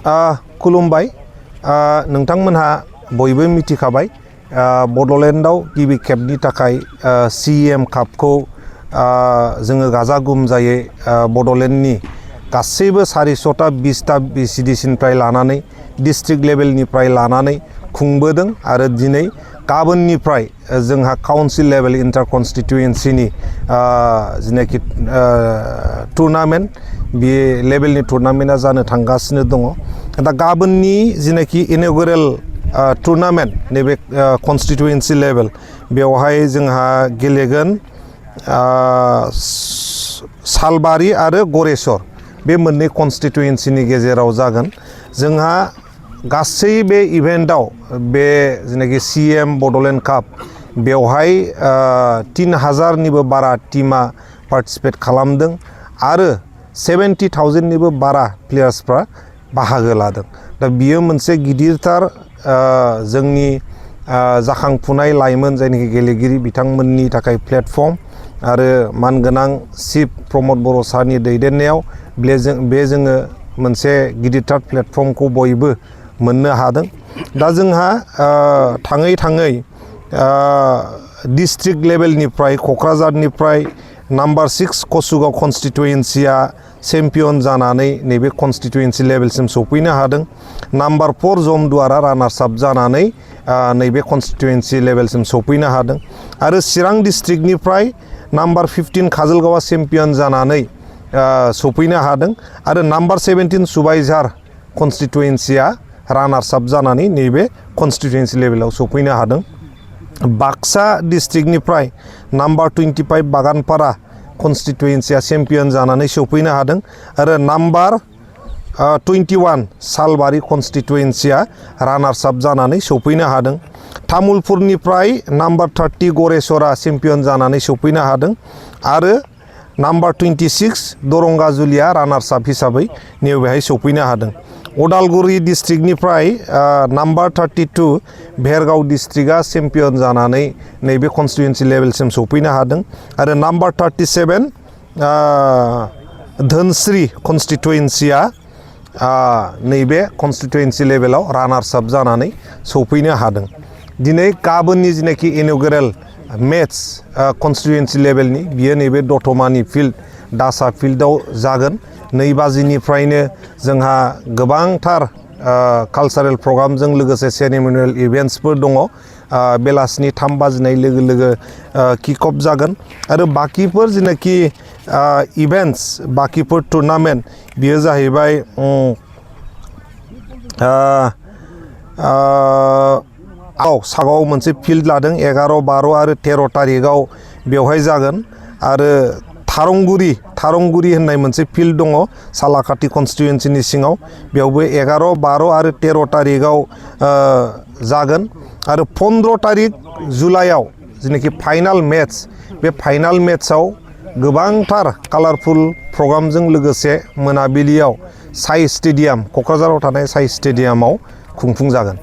खुलुमबाय नोंथांमोनहा बयबो मिथिखाबाय बड'लेण्डआव गिबि खेबनि थाखाय CEM कापखौ जोङो गाजा गोमजायै बड'लेण्डनि गासैबो 400टा 20टा BCDCनिफ्राय लानानै डिस्ट्रिक्ट लेभेलनिफ्राय लानानै खुंबोदों आरो दिनै गाबोननिफ्राय जोंहा काउन्सिल लेभेल इन्टार कन्स्टिट्युएन्सिनि जिनाखि टुर्नामेन्ट बे लेभेलनि टुर्नामेन्टआ जानो थांगासिनो दङ दा गाबोननि जिनाखि इनअगुरेल टुर्नामेन्ट नैबे कन्स्टिट्युएन्सि लेभेल बेवहाय जोंहा गेलेगोन सालबारि आरो गरेस्वर बे मोननै कन्स्टिट्युएन्सिनि गेजेराव जागोन जोंहा गासै बे इभेन्टआव बे जिनाखि CEM बड'लेण्ड काप बेवहाय 3000निबो बारा टीमा पार्टिसिपेट खालामदों आरो 70,000निबो बारा प्लेयार्सफ्रा बाहागो लादों दा बियो मोनसे गिदिरथार जोंनि जाखांफुनाय लाइमोन जायनोखि गेलेगिरि बिथांमोननि थाखाय प्लेटफर्म आरो मानगोनां चिफ प्रमद बर' सारनि दैदेननायाव बे जोङो मोनसे गिदिरथार प्लेटफर्मखौ बयबो मोननो हादों दा जोंहा थाङै थाङै डिस्ट्रिक्ट लेभेलनिफ्राय क'क्राझारनिफ्राय नम्बर 6 कसुगाव कन्स्टिट्युएन्सिया चेम्पियन जानानै नैबे कन्स्टिट्युएन्सि लेभेलसिम सौफैनो हादों नम्बर 4 जमदुवारा रानार्स आप जानानै नैबे कन्स्टिट्युएन्सि लेभेलसिम सौफैनो हादों आरो चिरां डिस्ट्रिक्टनिफ्राय नम्बर 15 काजलगावआ चेम्पियन जानानै सौफैनो हादों आरो नम्बर 17 सुबाइझार कन्स्टिट्युएन्सिया रानार्स आप जानानै नैबे कन्स्टिट्युएन्सि लेभेलाव सौफैनो हादों बाक्सा डिस्ट्रिक्टनिफ्राय नम्बर 25 बागानपारा कन्स्टिट्युएन्सिया चेम्पियन जानानै सौफैनो हादों आरो नम्बर 21 सालबारि कन्स्टिट्युएन्सिया रानार्स आप जानानै सौफैनो हादों तामुलपुरनिफ्राय नम्बर 30 गरेस्वरा चेम्पियन जानानै सौफैनो हादों आरो नम्बर 26 दरंगाजुलिया रानार्स आप हिसाबै नैबेहाय सौफैनो हादों उदालगुरि डिस्ट्रिक्टनिफ्राय नम्बर 32 भेरगाव डिस्ट्रिक्टआ चेम्पियन जानानै नैबे कन्स्टिट्युएन्सि लेभेलसिम सौफैनो हादों आरो नम्बर 37 धोनस्रि कन्स्टिट्युएन्सिया नैबे कन्स्टिट्युएन्सि लेभेलाव रानार्स आप जानानै सौफैनो हादों दिनै गाबोननि जिनाखि इनअगुरेल मेट्स कन्स्टिट्युएन्सि लेभेलनि बियो नैबे दतमानि फिल्ड दासा फिल्डआव जागोन 2 बाजिनिफ्रायनो जोंहा गोबांथार कालचारेल प्रग्रामजों लोगोसे सेरेमनियेल इभेन्ट्सफोर दङ बेलासिनि 3 बाजिनाय लोगो लोगो किक अफ जागोन आरो बाकिफोर जिनाखि इभेन्ट्स बाकिफोर टुर्नामेन्ट बियो जाहैबाय सागाव मोनसे फिल्ड लादों 11, 12 आरो 13 तारिखआव बेवहाय जागोन आरो थारंगुरि होननाय मोनसे फिल्ड दङ सालाकाटि कन्स्टिट्युएन्सिनि सिङाव बेयावबो 11, 12 आरो 13 तारिखआव जागोन आरो 15 तारिख जुलाइआव जिनाखि फाइनाल मेट्स बे फाइनाल मेट्सआव गोबांथार कालारफुल प्रग्रामजों लोगोसे मोनाबिलियाव साइ स्टेडियाम क'क्राझाराव थानाय साइ स्टेडियामाव खुंफुं जागोन।